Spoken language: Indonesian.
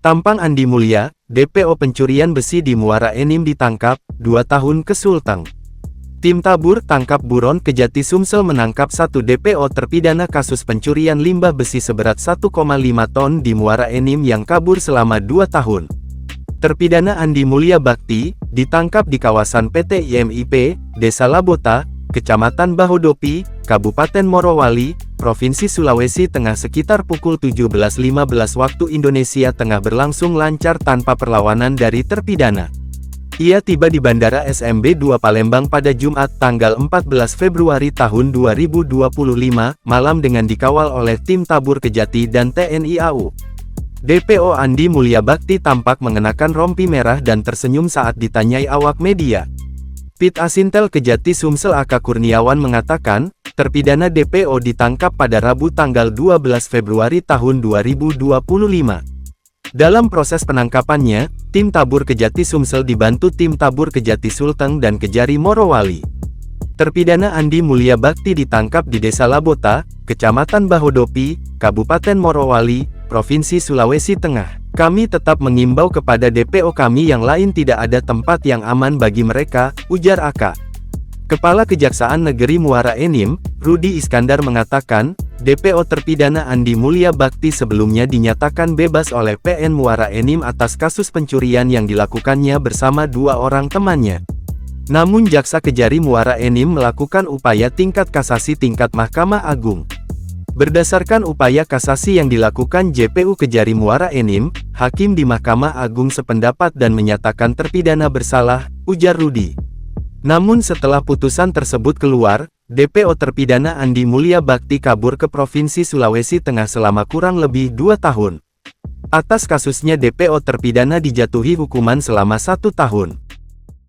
Tampang Andi Mulya, DPO pencurian besi di Muara Enim ditangkap, 2 tahun ke Sulteng. Tim tabur tangkap buron Kejati Sumsel menangkap 1 DPO terpidana kasus pencurian limbah besi seberat 1,5 ton di Muara Enim yang kabur selama 2 tahun. Terpidana Andi Mulya Bakti, ditangkap di kawasan PT IMIP, Desa Labota, Kecamatan Bahodopi, Kabupaten Morowali, Provinsi Sulawesi Tengah sekitar pukul 17.15 waktu Indonesia Tengah berlangsung lancar tanpa perlawanan dari terpidana. Ia tiba di Bandara SMB 2 Palembang pada Jumat tanggal 14 Februari tahun 2025, malam dengan dikawal oleh tim tabur Kejati dan TNI AU. DPO Andi Mulya Bakti tampak mengenakan rompi merah dan tersenyum saat ditanyai awak media. Pit Asintel Kejati Sumsel AK Kurniawan mengatakan, terpidana DPO ditangkap pada Rabu tanggal 12 Februari tahun 2025. Dalam proses penangkapannya, tim tabur Kejati Sumsel dibantu tim tabur Kejati Sulteng dan Kejari Morowali. Terpidana Andi Mulya Bakti ditangkap di Desa Labota, Kecamatan Bahodopi, Kabupaten Morowali, Provinsi Sulawesi Tengah. Kami tetap mengimbau kepada DPO kami yang lain tidak ada tempat yang aman bagi mereka, ujar AK. Kepala Kejaksaan Negeri Muara Enim, Rudi Iskandar mengatakan, DPO terpidana Andi Mulya Bakti sebelumnya dinyatakan bebas oleh PN Muara Enim atas kasus pencurian yang dilakukannya bersama 2 orang temannya. Namun Jaksa Kejari Muara Enim melakukan upaya tingkat kasasi tingkat Mahkamah Agung. Berdasarkan upaya kasasi yang dilakukan JPU Kejari Muara Enim, Hakim di Mahkamah Agung sependapat dan menyatakan terpidana bersalah, ujar Rudi. Namun setelah putusan tersebut keluar, DPO terpidana Andi Mulya Bakti kabur ke Provinsi Sulawesi Tengah selama kurang lebih 2 tahun. Atas kasusnya DPO terpidana dijatuhi hukuman selama 1 tahun.